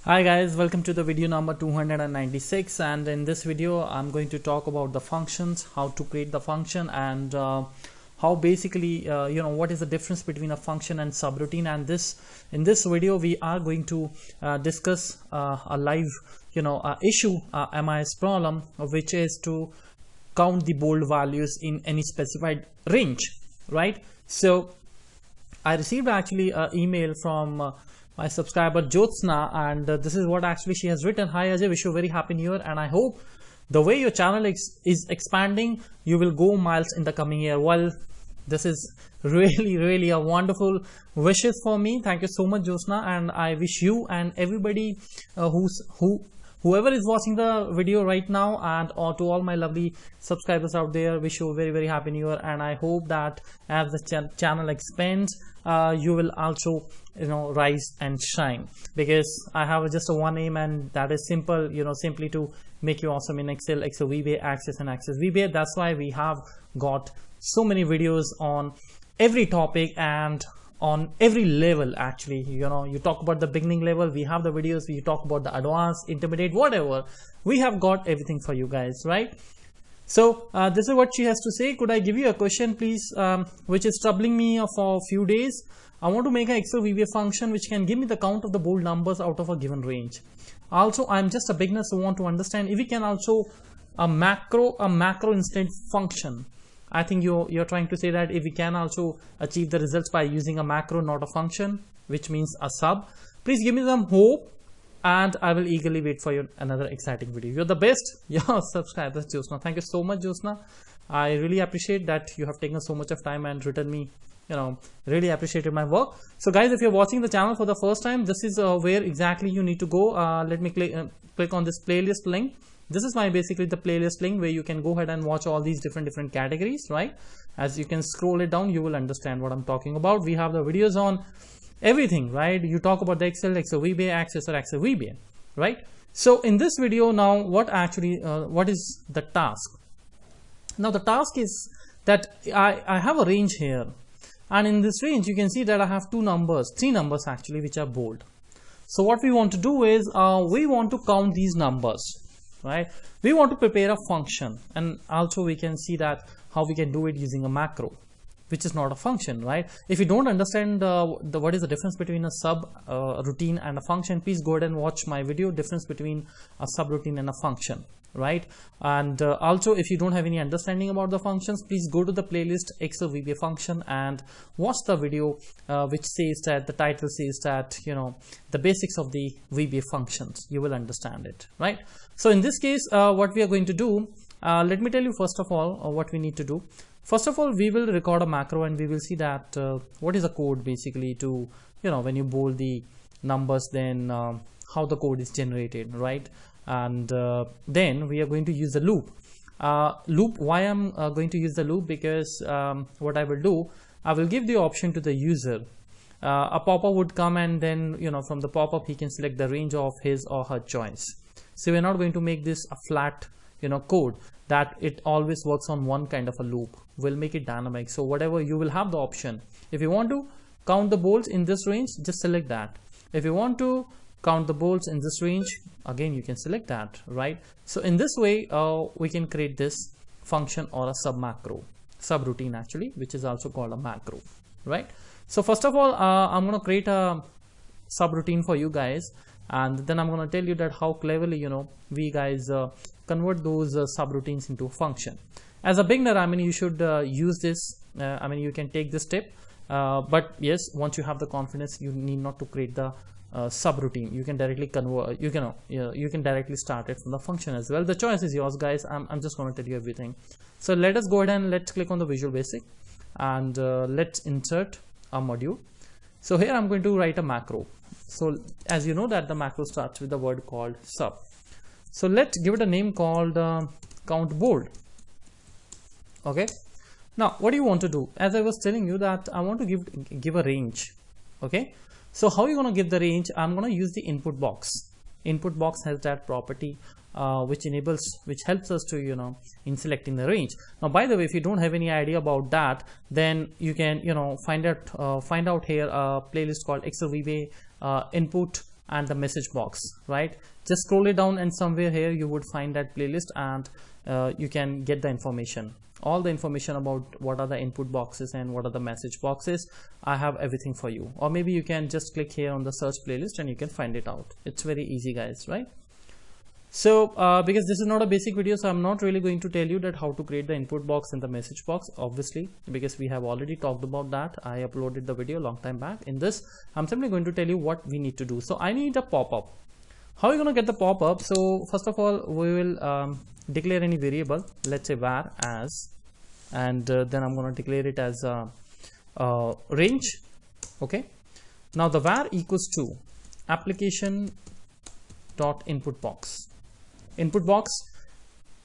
Hi guys, welcome to the video number 296, and in this video I'm going to talk about the functions, how to create the function, and how basically what is the difference between a function and subroutine. And in this video we are going to discuss a live issue, MIS problem, which is to count the bold values in any specified range, right? So I received actually an email from my subscriber Jyotsna, and this is what actually she has written. Hi Ajay, wish you a very happy new year, and I hope the way your channel is expanding, you will go miles in the coming year. Well, this is really a wonderful wishes for me. Thank you so much, Jyotsna, and I wish you and everybody whoever is watching the video right now, and to all my lovely subscribers out there, wish you a very happy new year. And I hope that as the channel expands, you will also rise and shine, because I have just one aim, and that is simple, simply to make you awesome in Excel, VBA, Access, and Access VBA. That's why we have got so many videos on every topic and on every level. Actually, you talk about the beginning level, we have the videos. We talk about the advanced, intermediate, whatever, we have got everything for you guys, right? So this is what she has to say. Could I give you a question, please, which is troubling me for a few days. I want to make an Excel VBA function which can give me the count of the bold numbers out of a given range. Also, I'm just a beginner, so want to understand if we can also a macro instant function. I think you're trying to say that if we can also achieve the results by using a macro, not a function, which means a sub. Please give me some hope, and I will eagerly wait for another exciting video. You're the best. Your subscribers, Jyotsna. Thank you so much, Jyotsna. I really appreciate that you have taken so much of time and written me, really appreciated my work. So guys, if you're watching the channel for the first time, this is where exactly you need to go. Let me click on this playlist link. This is basically the playlist link where you can go ahead and watch all these different categories, right? As you can scroll it down, you will understand what I'm talking about. We have the videos on everything, right? You talk about the Excel VBA, Access, or Access VBA, right? So in this video now, what is the task? Now the task is that I have a range here, and in this range you can see that I have three numbers actually, which are bold. So what we want to do is we want to count these numbers, right? We want to prepare a function, and also we can see that how we can do it using a macro, which is not a function, right? If you don't understand what is the difference between a sub routine and a function, please go ahead and watch my video, difference between a subroutine and a function, right? And also, if you don't have any understanding about the functions, please go to the playlist Excel VBA function and watch the video which says that the title says that the basics of the VBA functions. You will understand it, right? So in this case, what we are going to do, let me tell you first of all what we need to do. First of all, we will record a macro, and we will see that what is the code basically to when you bold the numbers, then how the code is generated, right? And then we are going to use the loop. Why I'm going to use the loop? Because what I will do, I will give the option to the user. A pop-up would come, and then from the pop-up he can select the range of his or her choice. So we're not going to make this a flat code that it always works on one kind of a loop. We'll make it dynamic. So whatever, you will have the option. If you want to count the bolts in this range, just select that. If you want to count the bolts in this range, again you can select that, right? So in this way we can create this function, or a subroutine actually, which is also called a macro, right? So first of all, I'm going to create a subroutine for you guys, and then I'm going to tell you that how cleverly we guys convert those subroutines into a function. As a beginner, you should use this. You can take this tip, but yes, once you have the confidence, you need not to create the subroutine. You can directly convert. You can directly start it from the function as well. The choice is yours, guys. I'm just going to tell you everything. So let us go ahead and let's click on the Visual Basic, and let's insert a module. So here I'm going to write a macro. So as you know that the macro starts with the word called sub. So let's give it a name called count bold. Okay. Now what do you want to do? As I was telling you that I want to give a range. Okay. So how are you going to give the range? I'm going to use the input box. Input box has that property which helps us to in selecting the range. Now by the way, if you don't have any idea about that, then you can find out here a playlist called Excel VBA input and the message box, right? Just scroll it down and somewhere here you would find that playlist, and you can get the information, all the information about what are the input boxes and what are the message boxes. I have everything for you. Or maybe you can just click here on the search playlist and you can find it out. It's very easy, guys, right? So because this is not a basic video, so I'm not really going to tell you that how to create the input box and the message box, obviously, because we have already talked about that. I uploaded the video a long time back. In this, I'm simply going to tell you what we need to do. So I need a pop-up. How are you going to get the pop-up? So first of all, we will declare any variable, let's say var as, and then I'm going to declare it as range. Okay, now the var equals to application dot input box. Input box,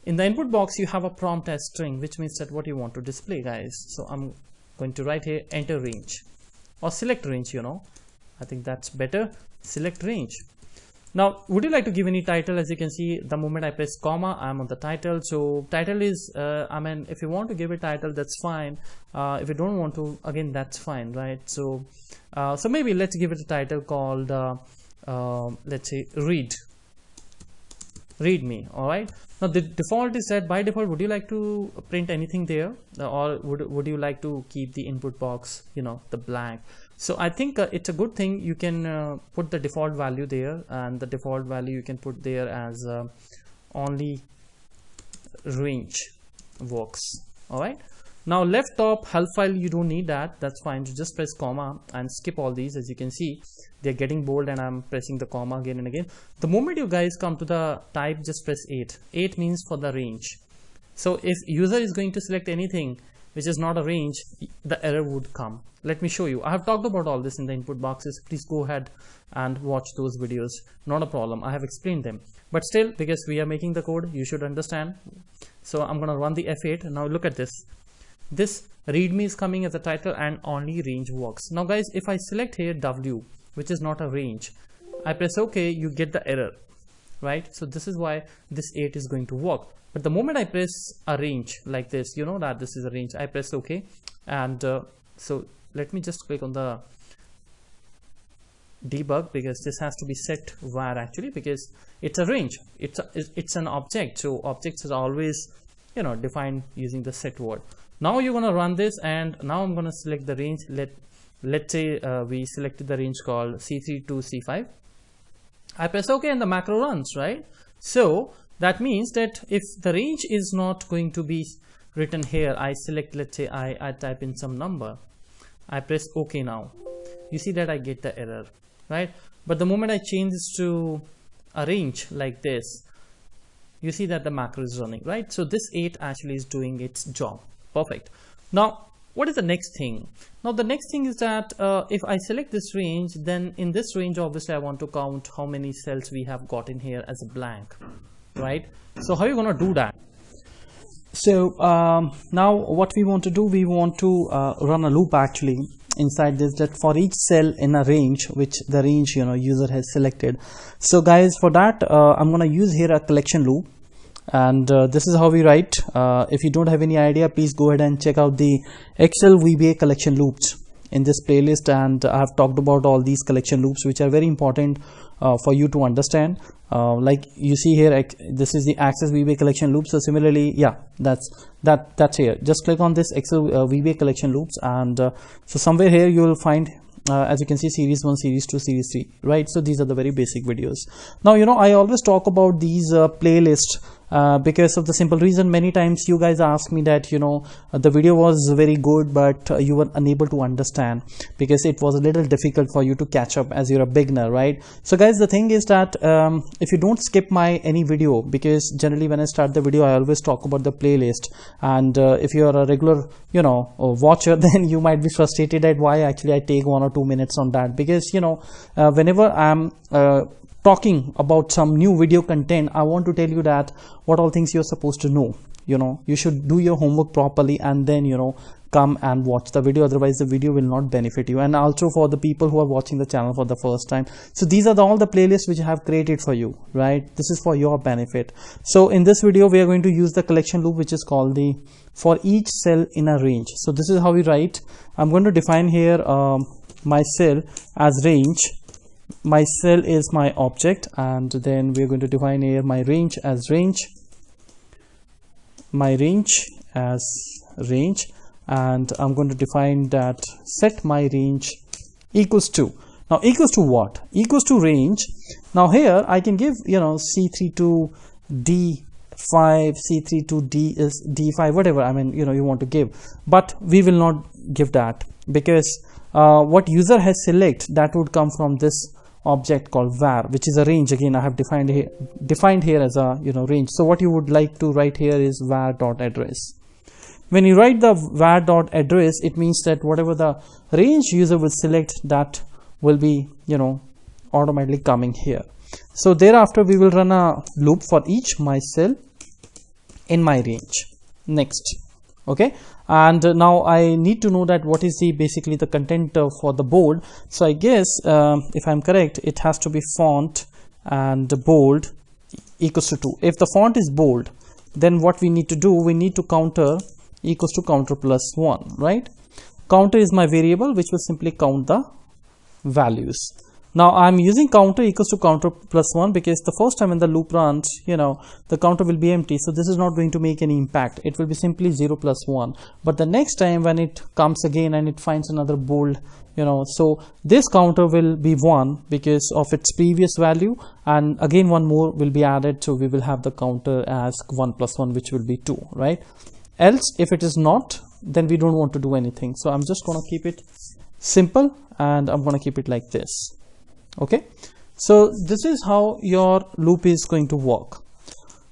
in the input box you have a prompt as string, which means that what you want to display, guys. So I'm going to write here enter range or select range, you know, I think that's better, select range. Now would you like to give any title? As you can see, the moment I press comma, I'm on the title. So title is I mean, if you want to give a title, that's fine. If you don't want to, again, that's fine, right? So so maybe let's give it a title called let's say read me. All right, now the default is that by default, would you like to print anything there, or would you like to keep the input box, you know, the blank? So I think it's a good thing you can put the default value there, and the default value you can put there as only range works. All right, now left top help file, you don't need that, that's fine. You just press comma and skip all these. As you can see, they're getting bold and I'm pressing the comma again and again. The moment you guys come to the type, just press 8 means for the range. So if user is going to select anything which is not a range, the error would come. Let me show you. I have talked about all this in the input boxes. Please go ahead and watch those videos, not a problem, I have explained them. But still, because we are making the code, you should understand. So I'm going to run the F8. Now look at this. This readme is coming as a title and only range works. Now guys, if I select here W, which is not a range, I press OK, you get the error, right? So this is why this 8 is going to work. But the moment I press a range like this, you know that this is a range, I press OK, and so let me just click on the debug, because this has to be set var actually, because it's a range, it's an object. So objects is always, you know, defined using the set word. Now you're going to run this, and now I'm going to select the range. Let's say we selected the range called C3 to C5. I press OK and the macro runs, right? So that means that if the range is not going to be written here, I select, let's say I type in some number, I press OK. Now you see that I get the error, right? But the moment I change this to a range like this, you see that the macro is running, right? So this 8 actually is doing its job. Perfect. Now what is the next thing? Now the next thing is that if I select this range, then in this range obviously I want to count how many cells we have got in here as a blank, right? So how are you going to do that? So now what we want to do, we want to run a loop actually inside this, that for each cell in a range which the range, you know, user has selected. So guys, for that I'm going to use here a collection loop, and this is how we write. If you don't have any idea, please go ahead and check out the Excel VBA collection loops in this playlist, and I have talked about all these collection loops which are very important for you to understand. Like you see here, this is the Access VBA collection loop. So similarly, yeah, that's here. Just click on this Excel VBA collection loops, and so somewhere here you will find as you can see, series 1, series 2, series 3, right? So these are the very basic videos. Now, you know, I always talk about these playlists because of the simple reason, many times you guys ask me that, you know, the video was very good, but you were unable to understand because it was a little difficult for you to catch up as you're a beginner, right? So guys, the thing is that if you don't skip my any video, because generally when I start the video I always talk about the playlist, and if you are a regular, you know, watcher, then you might be frustrated at why actually I take 1 or 2 minutes on that, because, you know, whenever I'm talking about some new video content, I want to tell you that what all things you're supposed to know. You know, you should do your homework properly and then, you know, come and watch the video, otherwise the video will not benefit you. And also for the people who are watching the channel for the first time, so these are all the playlists which I have created for you, right? This is for your benefit. So in this video we are going to use the collection loop, which is called the for each cell in a range. So this is how we write. I'm going to define here my cell as range, my cell is my object, and then we're going to define here my range as range, my range as range, and I'm going to define that set my range equals to, now equals to what? Equals to range. Now here I can give, you know, C3 to D5, C3 to D is D5, whatever, I mean, you know, you want to give, but we will not give that, because what user has select, that would come from this object called var, which is a range. Again, I have defined here as a, you know, range. So what you would like to write here is var dot address. When you write the var dot address, it means that whatever the range user will select, that will be, you know, automatically coming here. So thereafter we will run a loop for each my cell in my range. Next, okay, and now I need to know that what is the basically the content for the bold. So I guess if I'm correct, it has to be font and bold equals to 2. If the font is bold, then what we need to do, we need to counter equals to counter plus 1, right? Counter is my variable which will simply count the values. Now I'm using counter equals to counter plus 1 because the first time when the loop runs, you know, the counter will be empty, so this is not going to make any impact. It will be simply 0 plus 1. But the next time when it comes again and it finds another bold, you know, so this counter will be 1 because of its previous value, and again one more will be added, so we will have the counter as 1 plus 1, which will be 2, right? Else if it is not, then we don't want to do anything. So I'm just going to keep it simple, and I'm going to keep it like this. Okay, so this is how your loop is going to work.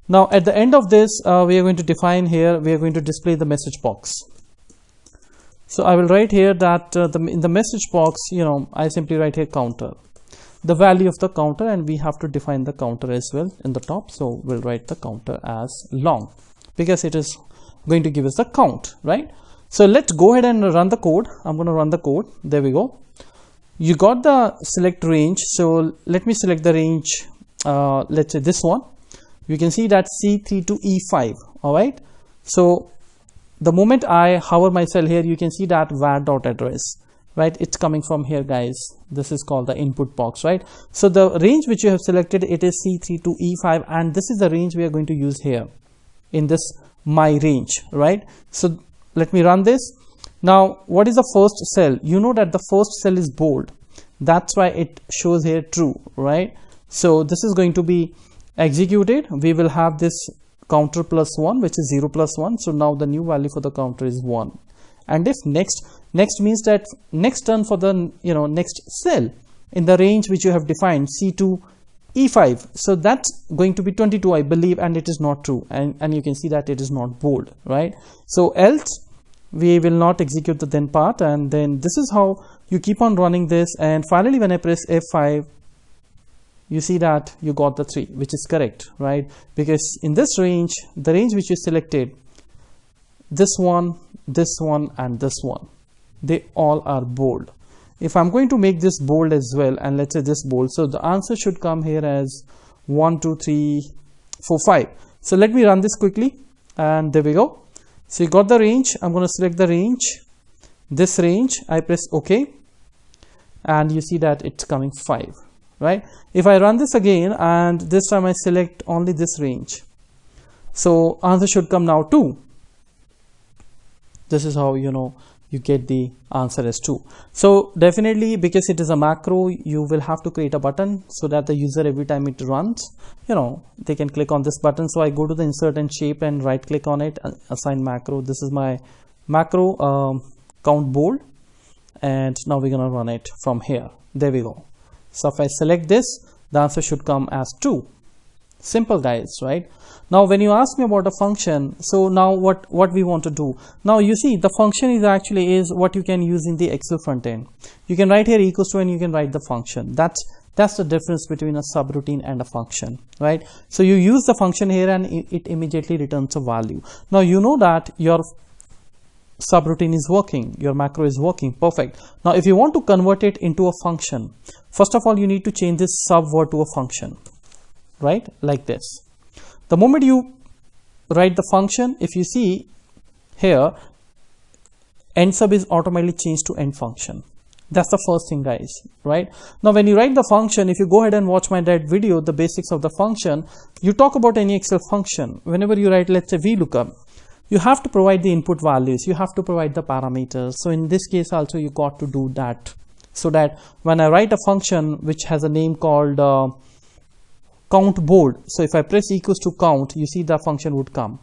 Now at the end of this, we are going to define here, we are going to display the message box. So I will write here that in the message box, you know, I simply write here counter, the value of the counter, and we have to define the counter as well in the top. So we'll write the counter as long because it is going to give us the count, right? So let's go ahead and run the code. I'm going to run the code. There we go. You got the select range, so let me select the range, let's say this one. You can see that C3 to E5. All right, so the moment I hover my cell here, you can see that var dot address, right? It's coming from here, guys. This is called the input box, right? So the range which you have selected, it is C3 to E5, and this is the range we are going to use here in this my range, right? So let me run this. Now what is the first cell? You know that the first cell is bold, that's why it shows here true, right? So this is going to be executed. We will have this counter plus 1, which is 0 plus 1. So now the new value for the counter is 1. And if next means that next turn for the, you know, next cell in the range which you have defined, C2 E5, so that's going to be 22, I believe, and it is not true, and you can see that it is not bold, right? So else we will not execute the then part, and then this is how you keep on running this, and finally when I press F5, you see that you got the 3, which is correct, right? Because in this range, the range which you selected, this one, and this one, they all are bold. If I'm going to make this bold as well, and let's say this bold, so the answer should come here as 1 2 3 4 5. So let me run this quickly, and there we go. So you got the range. I'm going to select the range, this range, I press OK, and you see that it's coming 5, right? If I run this again, and this time I select only this range, so answer should come now 2. This is how, you know, you get the answer as 2. So definitely, because it is a macro, you will have to create a button so that the user, every time it runs, you know, they can click on this button. So I go to the insert and shape and right click on it, assign macro. This is my macro, count bold, and now we're gonna run it from here. There we go. So if I select this, the answer should come as 2. Simple, guys, right? Now when you ask me about a function, so now what we want to do, now you see the function is actually is what you can use in the Excel front end. You can write here equals to, and you can write the function. That's the difference between a subroutine and a function, right? So you use the function here, and it immediately returns a value. Now you know that your subroutine is working, your macro is working, perfect. Now if you want to convert it into a function, first of all you need to change this sub word to a function, right? Like this. The moment you write the function, if you see here, end sub is automatically changed to end function. That's the first thing, guys, right? Now when you write the function, if you go ahead and watch my that video, the basics of the function, you talk about any Excel function. Whenever you write, let's say VLOOKUP, you have to provide the input values, you have to provide the parameters. So in this case also you got to do that, so that when I write a function which has a name called count board, so if I press equals to count, you see the function would come.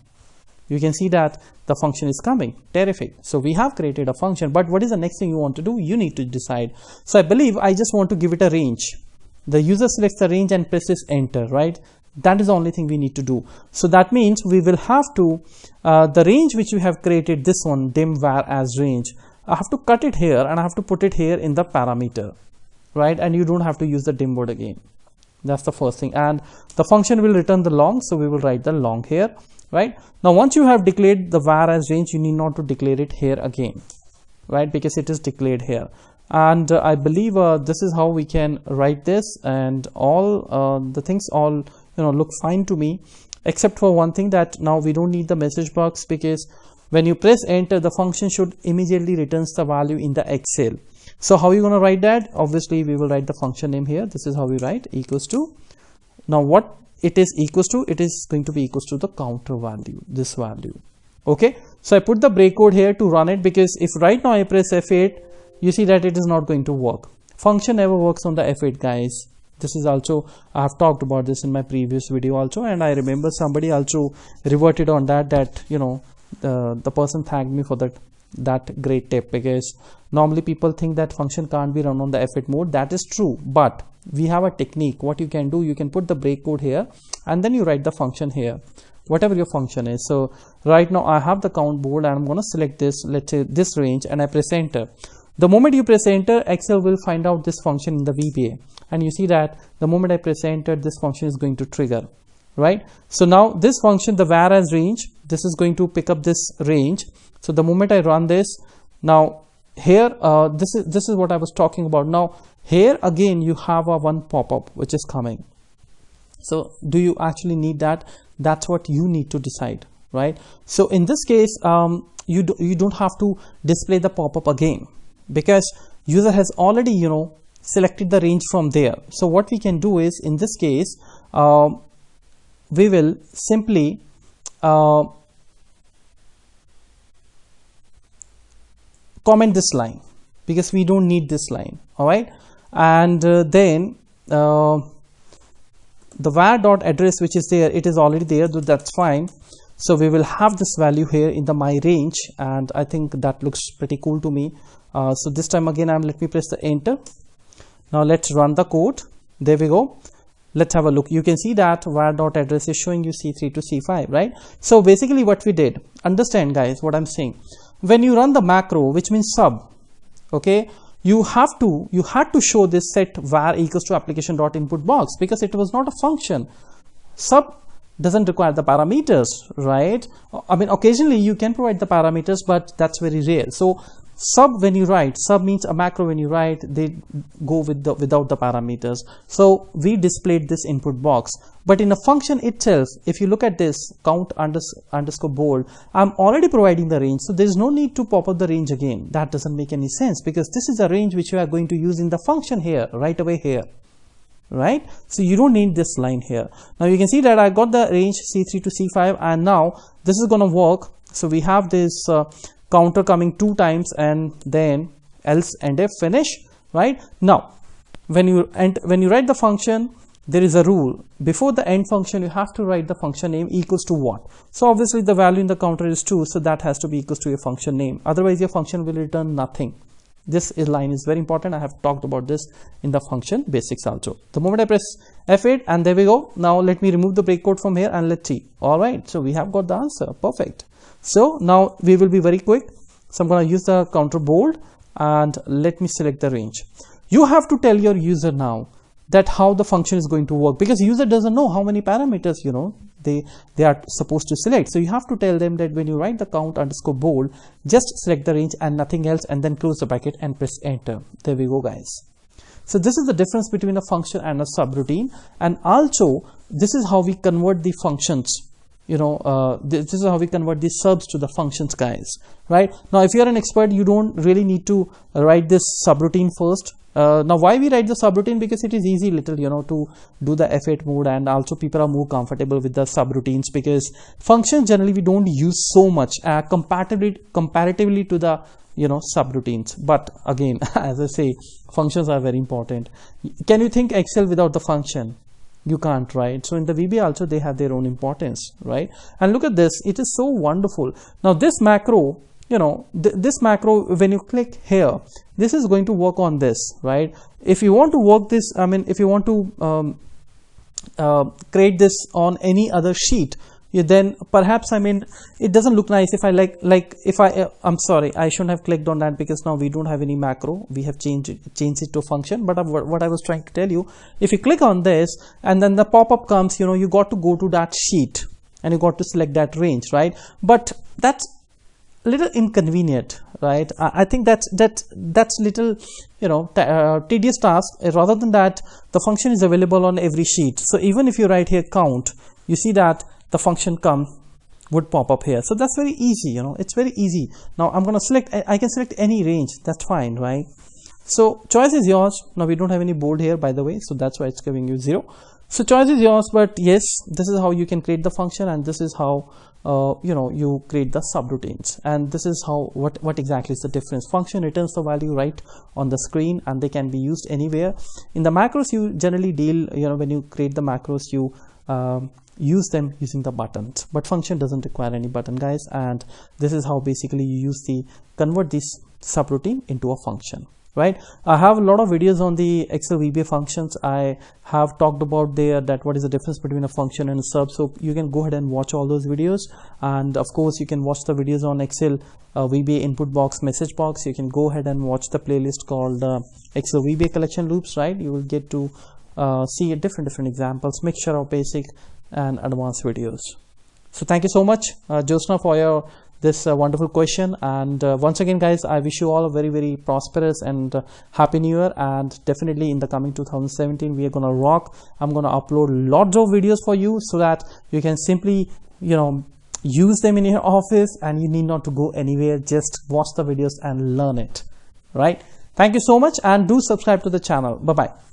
You can see that the function is coming. Terrific. So we have created a function, but what is the next thing you want to do? You need to decide. So I believe I just want to give it a range. The user selects the range and presses enter, right? That is the only thing we need to do. So that means we will have to, the range which we have created, this one, dim var as range, I have to cut it here and I have to put it here in the parameter, right? And you don't have to use the dim board again. That's the first thing. And the function will return the long, so we will write the long here. Right now, once you have declared the var as range, you need not to declare it here again, right? Because it is declared here. And I believe this is how we can write this, and all the things all look fine to me, except for one thing, that now we don't need the message box, because when you press enter, the function should immediately returns the value in the Excel. So how are you going to write that? Obviously we will write the function name here. This is how we write equals to, now what it is equals to, it is going to be equals to the counter value, this value. Okay, so I put the break code here to run it, because if right now I press F8, you see that it is not going to work. Function never works on the F8, guys. This is also, I have talked about this in my previous video also, and I remember somebody also reverted on that the person thanked me for that great tip, because normally people think that function can't be run on the F8 mode. That is true, but we have a technique. What you can do, you can put the break code here and then you write the function here, whatever your function is. So right now I have the count board and I'm going to select this, let's say this range, and I press enter. The moment you press enter, Excel will find out this function in the VBA, and you see that the moment I press enter, this function is going to trigger, right? So now this function, the var as range, this is going to pick up this range. So the moment I run this, now here this is what I was talking about. Now here again you have a one pop-up which is coming. So do you actually need that? That's what you need to decide, right? So in this case you don't have to display the pop-up again, because user has already selected the range from there. So what we can do is, in this case we will simply comment this line, because we don't need this line. All right, and then the var dot address which is there, it is already there, so that's fine. So we will have this value here in the my range, and I think that looks pretty cool to me. So this time again let me press the enter. Now let's run the code. There we go. Let's have a look. You can see that var dot address is showing you C3 to C5, right? So basically what we did, understand guys what I'm saying, when you run the macro, which means sub, okay, you had to show this set var equals to application dot input box, because it was not a function. Sub doesn't require the parameters, right? I mean, occasionally you can provide the parameters, but that's very rare. So sub, when you write, sub means a macro, when you write, they go with without the parameters. So we displayed this input box, but in a function itself, if you look at this count underscore board, I'm already providing the range, so there's no need to pop up the range again. That doesn't make any sense, because this is a range which you are going to use in the function here, right away here, right? So you don't need this line here. Now you can see that I got the range C3 to C5, and now this is going to work. So we have this counter coming 2 times, and then else and if finish, right? Now when you write the function, there is a rule. Before the end function, you have to write the function name equals to what. So obviously the value in the counter is 2, so that has to be equals to your function name, otherwise your function will return nothing. This line is very important. I have talked about this in the function basics also. The moment I press F8, and there we go. Now let me remove the breakcode from here and let's see. All right, so we have got the answer. Perfect. So now we will be very quick. So I'm going to use the counter bold, and let me select the range. You have to tell your user now that how the function is going to work, because user doesn't know how many parameters they are supposed to select. So you have to tell them that when you write the count underscore bold, just select the range and nothing else, and then close the bracket and press enter. There we go, guys. So this is the difference between a function and a subroutine, and also this is how we convert the functions this is how we convert these subs to the functions, guys. Right now, if you're an expert, you don't really need to write this subroutine first. Now why we write the subroutine? Because it is easy little, to do the F8 mode, and also people are more comfortable with the subroutines, because functions generally we don't use so much comparatively to the subroutines. But again, as I say, functions are very important. Can you think Excel without the function? You can't, right? So in the VBA also they have their own importance, right? And look at this, it is so wonderful. Now this macro, this macro, when you click here, this is going to work on this, right? If you want to work this, if you want to create this on any other sheet, then perhaps it doesn't look nice if I I'm sorry, I shouldn't have clicked on that, because now we don't have any macro, we have changed it to function. But what I was trying to tell you, if you click on this and then the pop-up comes, you got to go to that sheet and you got to select that range, right? But that's a little inconvenient, right? I think that's little tedious task. Rather than that, the function is available on every sheet. So even if you write here count, you see that the function would pop up here. So that's very easy, it's very easy. Now I'm going to select, I can select any range, that's fine, right? So choice is yours. Now we don't have any bold here, by the way, so that's why it's giving you 0. So choice is yours, but yes, this is how you can create the function, and this is how you create the subroutines. And this is how what exactly is the difference. Function returns the value right on the screen, and they can be used anywhere. In the macros, you generally deal, when you create the macros, you use them using the buttons, but function doesn't require any button, guys. And this is how basically you convert this subroutine into a function, right? I have a lot of videos on the Excel VBA functions. I have talked about there that what is the difference between a function and a sub, so you can go ahead and watch all those videos. And of course you can watch the videos on Excel VBA input box, message box. You can go ahead and watch the playlist called Excel VBA collection loops, right? You will get to see different examples, mixture of basic and advanced videos. So thank you so much, Josna, for this wonderful question. And once again, guys, I wish you all a very, very prosperous and happy new year. And definitely in the coming 2017, we are gonna rock. I'm gonna upload lots of videos for you, so that you can simply use them in your office, and you need not to go anywhere. Just watch the videos and learn it, right? Thank you so much, and do subscribe to the channel. Bye bye.